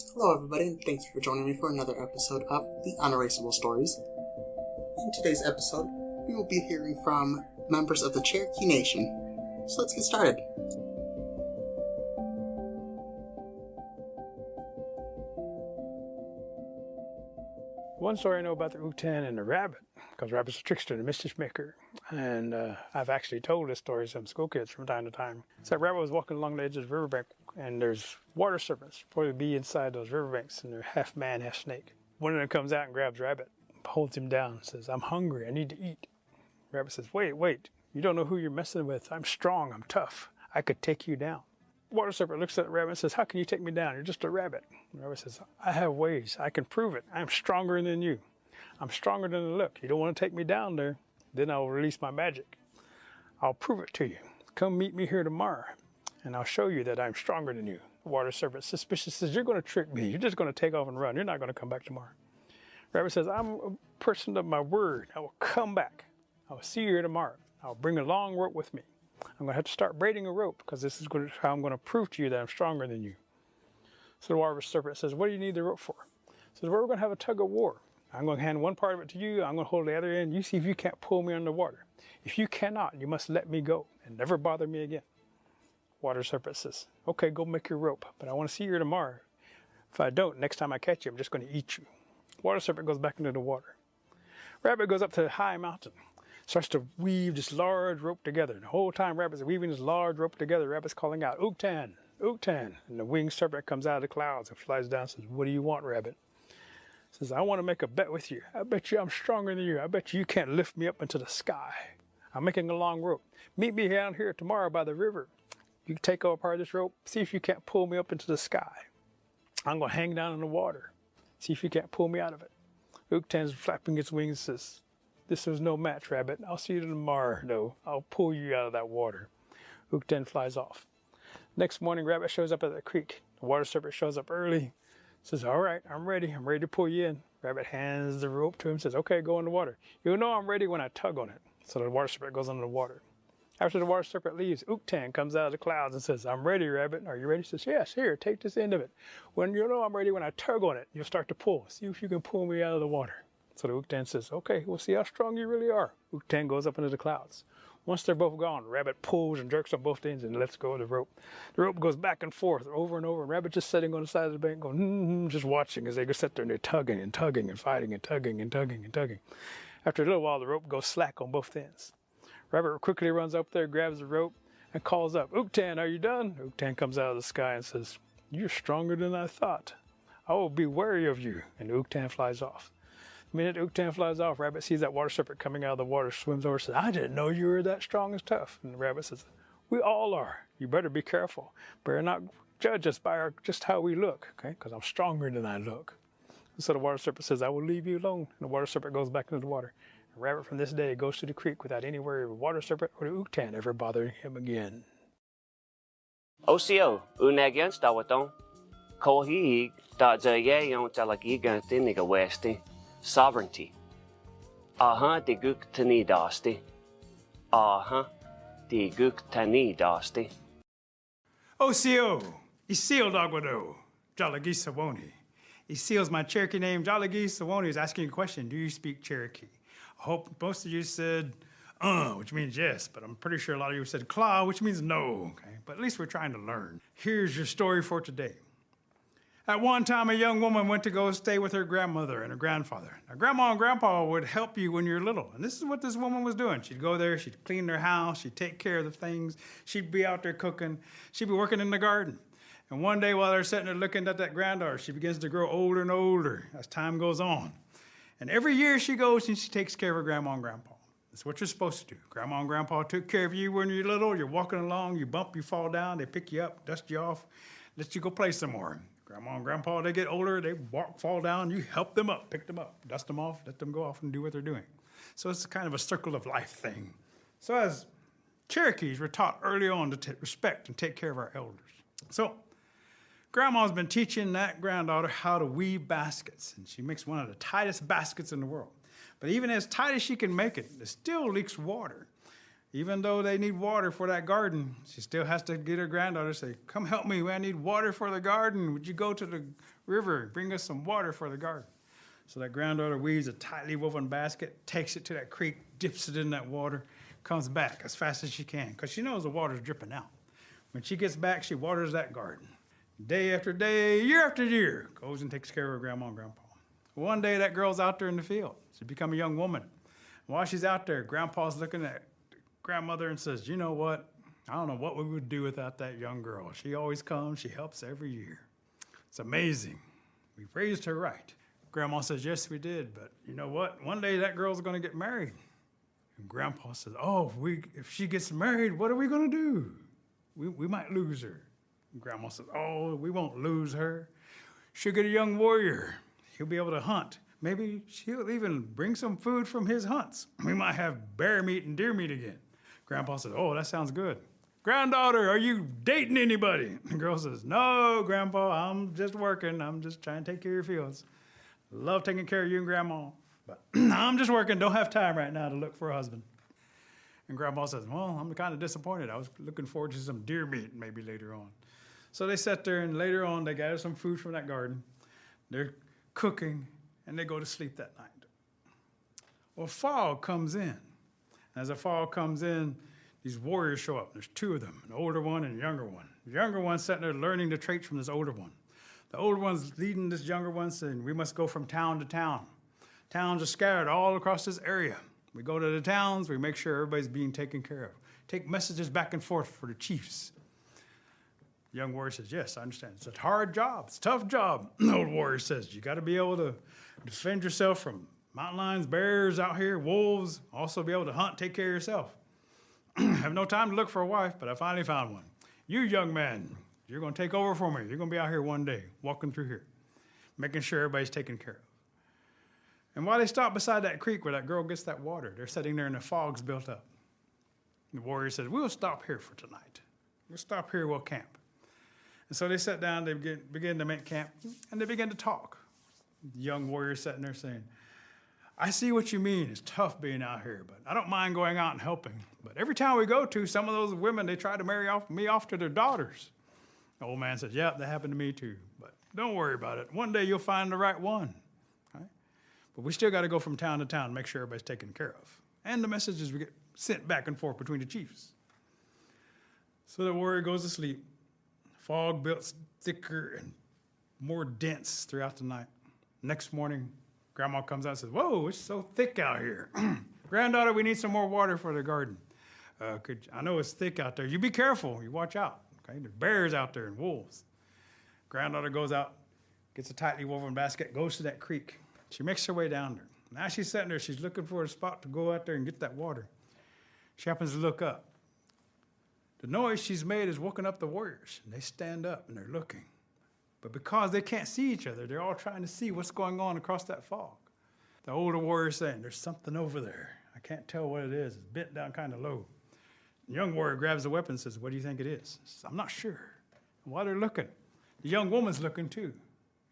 Hello everybody, and thank you for joining me for another episode of the Un-Erasable Stories. In today's episode, we will be hearing from members of the Cherokee Nation. So let's get started. One story I know about the Utan and the rabbit, because rabbit's a trickster and a mischief maker. And I've actually told this story to some school kids from time to time. So rabbit was walking along the edge of the riverbank, and there's water serpents probably be inside those riverbanks, and they're half man, half snake. One of them comes out and grabs rabbit, holds him down, and says, "I'm hungry, I need to eat." Rabbit says, wait, you don't know who you're messing with. I'm strong, I'm tough, I could take you down. Water serpent looks at the rabbit and says, "How can you take me down? You're just a rabbit." The rabbit says, "I have ways. I can prove it. I'm stronger than you. I'm stronger than the look. You don't want to take me down there? Then I'll release my magic. I'll prove it to you. Come meet me here tomorrow, and I'll show you that I'm stronger than you." The water serpent, suspicious, says, "You're going to trick me. You're just going to take off and run. You're not going to come back tomorrow." Rabbit says, "I'm a person of my word. I will come back. I will see you here tomorrow. I'll bring a long rope with me. I'm going to have to start braiding a rope because this is how I'm going to prove to you that I'm stronger than you." So the water serpent says, "What do you need the rope for?" He says, "Well, we're going to have a tug of war. I'm going to hand one part of it to you. I'm going to hold the other end. You see if you can't pull me underwater. If you cannot, you must let me go and never bother me again." Water serpent says, "Okay, go make your rope, but I want to see you here tomorrow. If I don't, next time I catch you, I'm just going to eat you." Water serpent goes back into the water. Rabbit goes up to a high mountain, starts to weave this large rope together. And the whole time Rabbit's weaving this large rope together, Rabbit's calling out, "Utan, Utan." And the winged serpent comes out of the clouds and flies down and says, "What do you want, Rabbit?" Says, "I want to make a bet with you. I bet you I'm stronger than you. I bet you can't lift me up into the sky. I'm making a long rope. Meet me down here tomorrow by the river. You take over part of this rope. See if you can't pull me up into the sky. I'm going to hang down in the water. See if you can't pull me out of it." Utan's flapping its wings and says, "This was no match, Rabbit. I'll see you tomorrow, though. I'll pull you out of that water." Utan flies off. Next morning, Rabbit shows up at the creek. The water serpent shows up early. Says, "All right, I'm ready. I'm ready to pull you in." Rabbit hands the rope to him, says, "Okay, go in the water. You'll know I'm ready when I tug on it." So the water serpent goes under the water. After the water serpent leaves, Utan comes out of the clouds and says, "I'm ready, Rabbit. Are you ready?" He says, "Yes, here, take this end of it. When you know I'm ready, when I tug on it, you'll start to pull. See if you can pull me out of the water." So the Utan says, "Okay, we'll see how strong you really are." Utan goes up into the clouds. Once they're both gone, Rabbit pulls and jerks on both ends and lets go of the rope. The rope goes back and forth over and over, and Rabbit just sitting on the side of the bank going, just watching as they go sit there and they're tugging and tugging and fighting and tugging and tugging and tugging. After a little while, the rope goes slack on both ends. Rabbit quickly runs up there, grabs the rope, and calls up, "Utan, are you done?" Utan comes out of the sky and says, "You're stronger than I thought. I will be wary of you." And Utan flies off. The minute Utan flies off, Rabbit sees that water serpent coming out of the water, swims over and says, "I didn't know you were that strong and tough." And the rabbit says, "We all are. You better be careful. Better not judge us by just how we look, okay? Because I'm stronger than I look." And so the water serpent says, "I will leave you alone." And the water serpent goes back into the water. And Rabbit from this day goes to the creek without any worry of the water serpent or the Utan ever bothering him again. OCO, Unagian Stawaton, Kohi, Dajayon Talagigan Tiniga Westi, Sovereignty. Aha, the Guk Tani Dasti. Aha, the Guk Tani Dasti. "OCO, Isil Dogwado, Jalagi Sawoni. Isil's my Cherokee name. Jalagi Sawoni is asking a question. Do you speak Cherokee? I hope most of you said, which means yes, but I'm pretty sure a lot of you said claw, which means no, okay? But at least we're trying to learn. Here's your story for today. At one time, a young woman went to go stay with her grandmother and her grandfather. Now, Grandma and Grandpa would help you when you're little, and this is what this woman was doing. She'd go there, she'd clean their house, she'd take care of the things, she'd be out there cooking, she'd be working in the garden. And one day while they're sitting there looking at that granddaughter, she begins to grow older and older as time goes on. And every year she goes and she takes care of her Grandma and Grandpa. That's what you're supposed to do. Grandma and Grandpa took care of you when you're little. You're walking along, you bump, you fall down, they pick you up, dust you off, let you go play some more. Grandma and Grandpa, they get older, they walk, fall down, you help them up, pick them up, dust them off, let them go off and do what they're doing. So it's kind of a circle of life thing. So as Cherokees, we're taught early on to respect and take care of our elders. So Grandma's been teaching that granddaughter how to weave baskets, and she makes one of the tightest baskets in the world. But even as tight as she can make it, it still leaks water. Even though they need water for that garden, she still has to get her granddaughter to say, come help me, I need water for the garden. Would you go to the river, bring us some water for the garden? So that granddaughter weaves a tightly woven basket, takes it to that creek, dips it in that water, comes back as fast as she can, because she knows the water's dripping out. When she gets back, she waters that garden. Day after day, year after year, goes and takes care of her grandma and grandpa. One day, that girl's out there in the field. She's become a young woman. While she's out there, grandpa's looking at grandmother and says, you know what? I don't know what we would do without that young girl. She always comes. She helps every year. It's amazing. We raised her right. Grandma says, yes, we did. But you know what? One day that girl's going to get married. And Grandpa says, oh, if she gets married, what are we going to do? We might lose her. And Grandma says, oh, we won't lose her. She'll get a young warrior. He'll be able to hunt. Maybe she'll even bring some food from his hunts. We might have bear meat and deer meat again. Grandpa says, oh, that sounds good. Granddaughter, are you dating anybody? The girl says, no, Grandpa, I'm just working. I'm just trying to take care of your fields. Love taking care of you and Grandma, but I'm just working. Don't have time right now to look for a husband. And Grandpa says, well, I'm kind of disappointed. I was looking forward to some deer meat maybe later on. So they sat there, and later on, they gather some food from that garden. They're cooking, and they go to sleep that night. Well, fall comes in. As the fall comes in, these warriors show up. There's two of them, an older one and a younger one. The younger one's sitting there learning the traits from this older one. The older one's leading this younger one, saying, we must go from town to town. Towns are scattered all across this area. We go to the towns, we make sure everybody's being taken care of. Take messages back and forth for the chiefs. The young warrior says, yes, I understand. It's a hard job. It's a tough job. The old warrior says, you got to be able to defend yourself from mountain lions, bears out here, wolves, also be able to hunt, take care of yourself. I have no time to look for a wife, but I finally found one. You, young man, you're going to take over for me. You're going to be out here one day, walking through here, making sure everybody's taken care of. And while they stop beside that creek where that girl gets that water, they're sitting there and the fog's built up. The warrior says, we'll stop here for tonight. We'll stop here, we'll camp. And so they sat down, they began to make camp, and they began to talk. The young warrior sitting there saying, I see what you mean. It's tough being out here, but I don't mind going out and helping. But every town we go to, some of those women, they try to marry me off to their daughters. The old man says, yeah, that happened to me too. But don't worry about it. One day you'll find the right one. Right? But we still got to go from town to town and make sure everybody's taken care of. And the messages we get sent back and forth between the chiefs. So the warrior goes to sleep. Fog builds thicker and more dense throughout the night. Next morning, Grandma comes out and says, whoa, it's so thick out here. Granddaughter, we need some more water for the garden. I know it's thick out there. You be careful. You watch out. Okay? There's bears out there and wolves. Granddaughter goes out, gets a tightly woven basket, goes to that creek. She makes her way down there. Now she's sitting there. She's looking for a spot to go out there and get that water. She happens to look up. The noise she's made is woken up the warriors. And they stand up and they're looking. But because they can't see each other, they're all trying to see what's going on across that fog. The older warrior's saying, there's something over there. I can't tell what it is. It's bent down kind of low. The young warrior grabs the weapon and says, what do you think it is? He says, I'm not sure. And while they're looking, the young woman's looking too.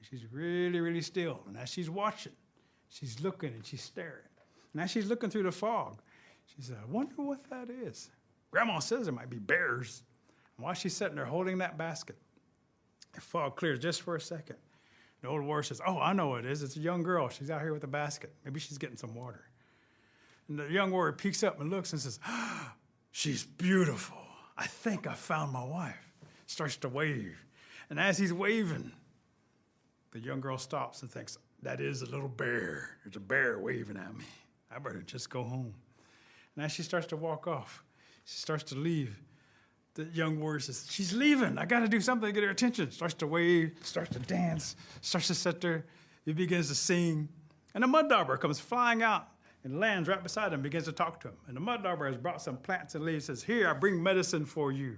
She's really, really still. And as she's watching, she's looking and she's staring. And as she's looking through the fog, she said, I wonder what that is. Grandma says it might be bears. And while she's sitting there holding that basket, the fog clears just for a second. The old warrior says, oh, I know what it is. It's a young girl. She's out here with a basket. Maybe she's getting some water. And the young warrior peeks up and looks and says, she's beautiful. I think I found my wife. Starts to wave. And as he's waving, the young girl stops and thinks, that is a little bear. There's a bear waving at me. I better just go home. And as she starts to walk off, she starts to leave. The young warrior says, she's leaving. I got to do something to get her attention. Starts to wave, starts to dance, starts to sit there. He begins to sing. And a mud dauber comes flying out and lands right beside him, begins to talk to him. And the mud dauber has brought some plants and leaves, says, here, I bring medicine for you.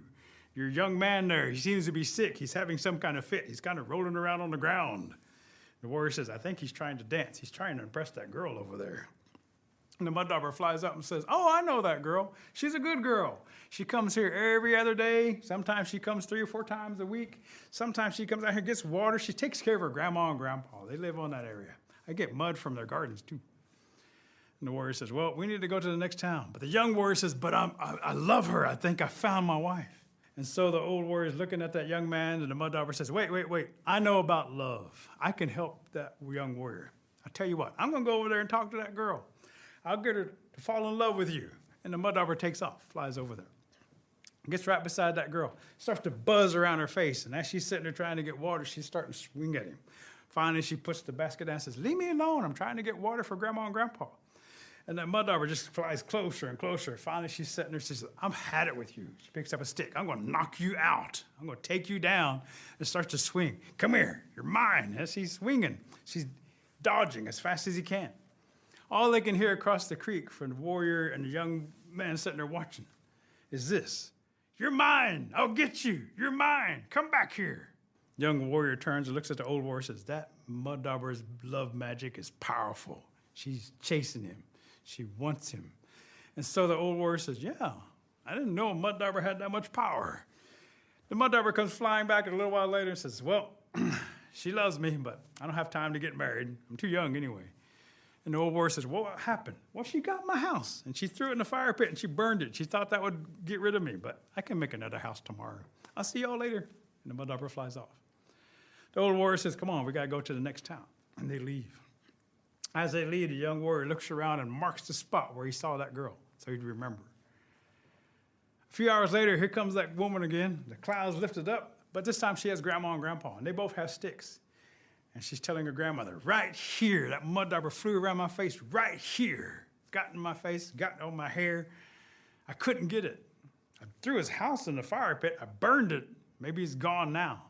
Your young man there, he seems to be sick. He's having some kind of fit. He's kind of rolling around on the ground. The warrior says, I think he's trying to dance. He's trying to impress that girl over there. And the mud dauber flies up and says, oh, I know that girl. She's a good girl. She comes here every other day. Sometimes she comes 3 or 4 times a week. Sometimes she comes out here and gets water. She takes care of her grandma and grandpa. They live on that area. I get mud from their gardens, too. And the warrior says, well, we need to go to the next town. But the young warrior says, but I love her. I think I found my wife. And so the old warrior is looking at that young man, and the mud dauber says, wait. I know about love. I can help that young warrior. I tell you what, I'm going to go over there and talk to that girl. I'll get her to fall in love with you. And the mud dauber takes off, flies over there. Gets right beside that girl, starts to buzz around her face. And as she's sitting there trying to get water, she's starting to swing at him. Finally, she puts the basket down and says, leave me alone. I'm trying to get water for Grandma and Grandpa. And that mud dauber just flies closer and closer. Finally, she's sitting there. She says, I've had it with you. She picks up a stick. I'm going to knock you out. I'm going to take you down, and starts to swing. Come here. You're mine. As he's swinging, she's dodging as fast as he can. All they can hear across the creek from the warrior and the young man sitting there watching is this. You're mine. I'll get you. You're mine. Come back here. Young warrior turns and looks at the old warrior and says, that mud dauber's love magic is powerful. She's chasing him. She wants him. And so the old warrior says, yeah, I didn't know a mud dauber had that much power. The mud dauber comes flying back a little while later and says, well, she loves me, but I don't have time to get married. I'm too young anyway. And the old warrior says, well, what happened? Well, she got my house, and she threw it in the fire pit, and she burned it. She thought that would get rid of me, but I can make another house tomorrow. I'll see y'all later. And the mud dauber flies off. The old warrior says, come on, we got to go to the next town. And they leave. As they leave, the young warrior looks around and marks the spot where he saw that girl, so he'd remember. A few hours later, here comes that woman again. The clouds lifted up, but this time she has Grandma and Grandpa, and they both have sticks. And she's telling her grandmother, right here, that mud dauber flew around my face, right here. Got in my face, got on my hair. I couldn't get it. I threw his house in the fire pit. I burned it. Maybe he's gone now.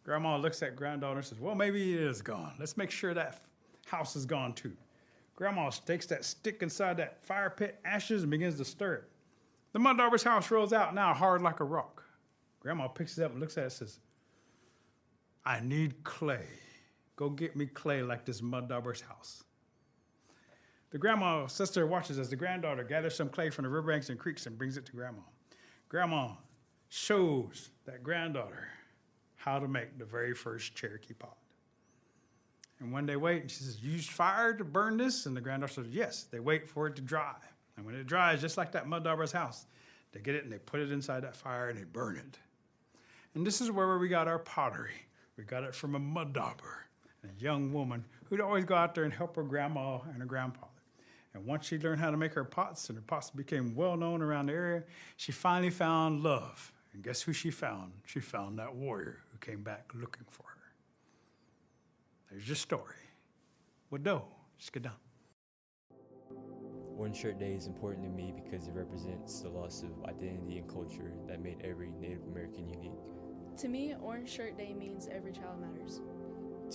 Grandma looks at granddaughter and says, well, maybe it is gone. Let's make sure that house is gone too. Grandma takes that stick inside that fire pit, ashes, and begins to stir it. The mud dauber's house rolls out now, hard like a rock. Grandma picks it up and looks at it and says, I need clay. Go get me clay like this mud dauber's house. The grandma sister watches as the granddaughter gathers some clay from the riverbanks and creeks and brings it to Grandma. Grandma shows that granddaughter how to make the very first Cherokee pot. And when they wait, she says, you use fire to burn this? And the granddaughter says, yes. They wait for it to dry. And when it dries, just like that mud dauber's house, they get it and they put it inside that fire and they burn it. And this is where we got our pottery. We got it from a mud dauber, a young woman who'd always go out there and help her grandma and her grandfather. And once she learned how to make her pots, and her pots became well known around the area, she finally found love. And guess who she found? She found that warrior who came back looking for her. There's your story. Wado, just get down. One Shirt Day is important to me because it represents the loss of identity and culture that made every Native American unique. To me, Orange Shirt Day means every child matters.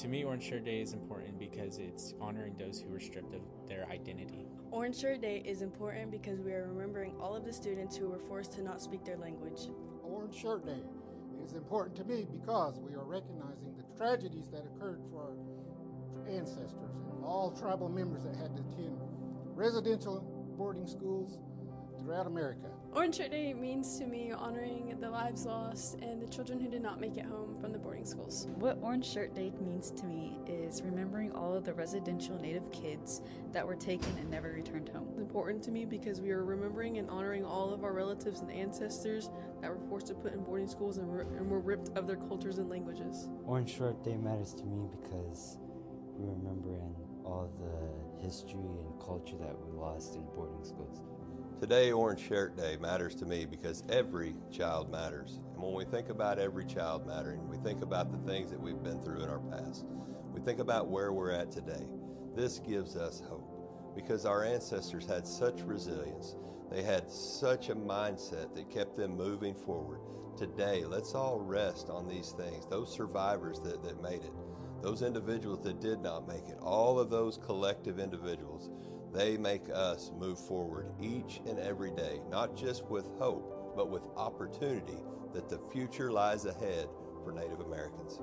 To me, Orange Shirt Day is important because it's honoring those who were stripped of their identity. Orange Shirt Day is important because we are remembering all of the students who were forced to not speak their language. Orange Shirt Day is important to me because we are recognizing the tragedies that occurred for our ancestors and all tribal members that had to attend residential boarding schools throughout America. Orange Shirt Day means to me honoring the lives lost and the children who did not make it home from the boarding schools. What Orange Shirt Day means to me is remembering all of the residential Native kids that were taken and never returned home. It's important to me because we are remembering and honoring all of our relatives and ancestors that were forced to put in boarding schools and were ripped of their cultures and languages. Orange Shirt Day matters to me because we're remembering all the history and culture that we lost in boarding schools. Today, Orange Shirt Day matters to me because every child matters. And when we think about every child mattering, we think about the things that we've been through in our past. We think about where we're at today. This gives us hope because our ancestors had such resilience. They had such a mindset that kept them moving forward. Today, let's all rest on these things, those survivors that made it, those individuals that did not make it, all of those collective individuals. They make us move forward each and every day, not just with hope, but with opportunity that the future lies ahead for Native Americans.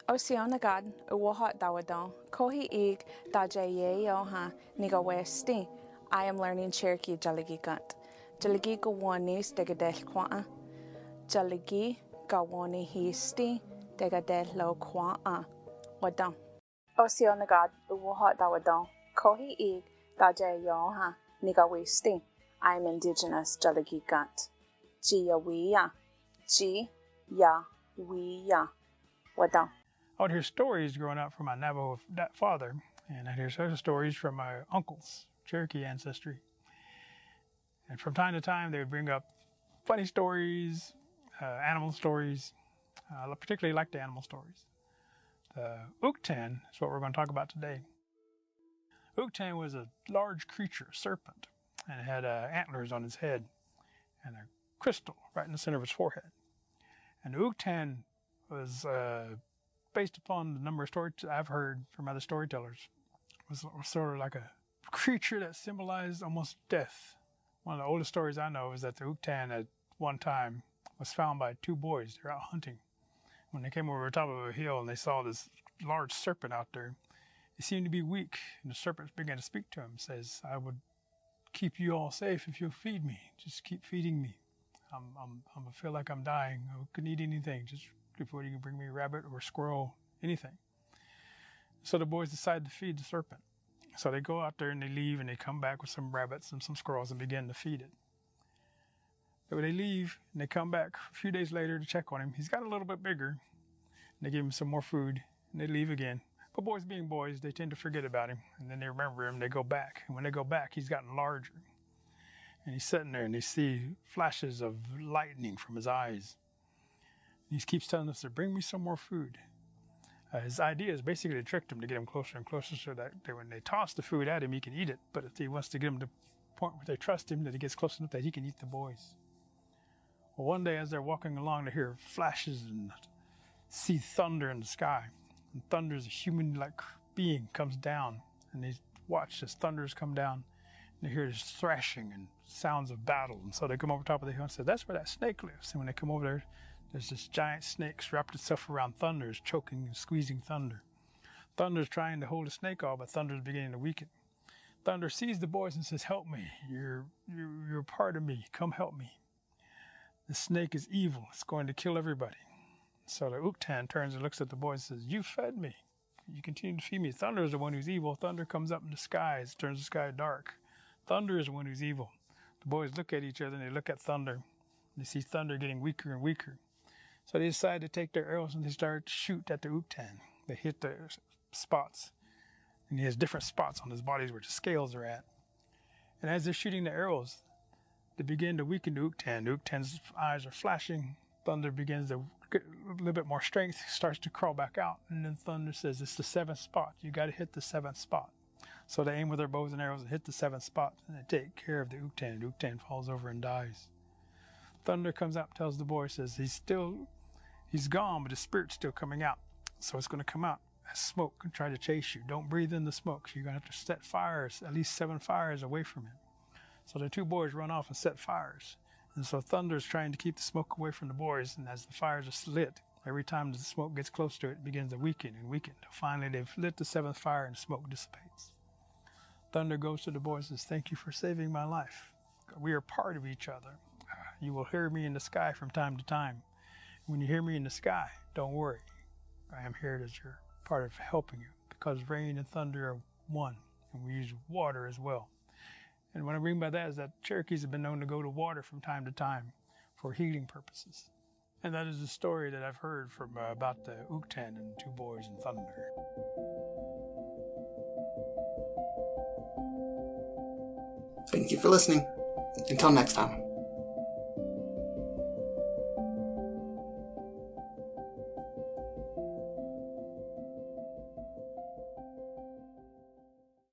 Oceanagad, Uwahat Dawadon, Kohi Ig, Dajaye Yoha, Niga Westi. I am learning Cherokee Jaligi Gunt. Jaligi Gawanis Degadel Kwa. Jaligi Gawani Histi Degadel Lo Kwa. Wadon. Oceanagad, Uwahat Dawadon. Kohi Ig, Dajayoha, Nigawisti. I am indigenous Jalagigant. Jiyawiya. Ji-ya-we-ya. Wadam. I would hear stories growing up from my Navajo father, and I'd hear other stories from my uncles, Cherokee ancestry. And from time to time, they would bring up funny stories, animal stories. I particularly like the animal stories. The Ukthan is what we're going to talk about today. Ukthan was a large creature, a serpent, and it had antlers on his head and a crystal right in the center of his forehead. And the Ukthan was based upon the number of stories I've heard from other storytellers, was sort of like a creature that symbolized almost death. One of the oldest stories I know is that the Ukthan at one time was found by two boys. They were out hunting. When they came over the top of a hill and they saw this large serpent out there, he seemed to be weak, and the serpent began to speak to him. Says, "I would keep you all safe if you'll feed me. Just keep feeding me. I feel like I'm dying. I couldn't eat anything. Just before you can bring me a rabbit or a squirrel, anything." So the boys decide to feed the serpent. So they go out there and they leave and they come back with some rabbits and some squirrels and begin to feed it. But they leave and they come back a few days later to check on him. He's got a little bit bigger. And they give him some more food and they leave again. But boys being boys, they tend to forget about him. And then they remember him, they go back. And when they go back, he's gotten larger. And he's sitting there and they see flashes of lightning from his eyes. And he keeps telling us to bring me some more food. His idea is basically to trick them to get him closer and closer so that when they toss the food at him, he can eat it. But if he wants to get him to the point where they trust him, that he gets close enough that he can eat the boys. Well, one day as they're walking along, they hear flashes and see thunder in the sky. And thunder is a human-like being comes down. And they watch as thunders come down. And they hear this thrashing and sounds of battle. And so they come over top of the hill and say, "That's where that snake lives." And when they come over there, there's this giant snake wrapped itself around Thunder, choking and squeezing Thunder. Thunder's trying to hold the snake off, but Thunder's beginning to weaken. Thunder sees the boys and says, "Help me. You're a part of me. Come help me. The snake is evil. It's going to kill everybody." So the Ukthan turns and looks at the boys and says, "You fed me. You continue to feed me. Thunder is the one who's evil. Thunder comes up in the skies, turns the sky dark. Thunder is the one who's evil." The boys look at each other and they look at Thunder. And they see Thunder getting weaker and weaker. So they decide to take their arrows and they start to shoot at the Ukthan. They hit the spots. And he has different spots on his body where the scales are at. And as they're shooting the arrows, they begin to weaken the Ukthan. The Ukthan's eyes are flashing. Thunder begins to get a little bit more strength, starts to crawl back out. And then Thunder says, "It's the seventh spot. You got to hit the seventh spot." So they aim with their bows and arrows and hit the seventh spot. And they take care of the Ukthan. The Ukthan falls over and dies. Thunder comes out and tells the boy, says, He's gone, but his spirit's still coming out. So it's going to come out as smoke and try to chase you. Don't breathe in the smoke. You're going to have to set fires, at least 7 fires away from him. So the two boys run off and set fires. And so Thunder's trying to keep the smoke away from the boys. And as the fires are lit, every time the smoke gets close to it, it begins to weaken and weaken. Finally, they've lit the 7th fire and smoke dissipates. Thunder goes to the boys and says, "Thank you for saving my life. We are part of each other. You will hear me in the sky from time to time. When you hear me in the sky, don't worry. I am here as your part of helping you, because rain and thunder are one, and we use water as well." And what I mean by that is that Cherokees have been known to go to water from time to time for healing purposes. And that is a story that I've heard from about the Ukthan and the two boys and Thunder. Thank you for listening. Until next time.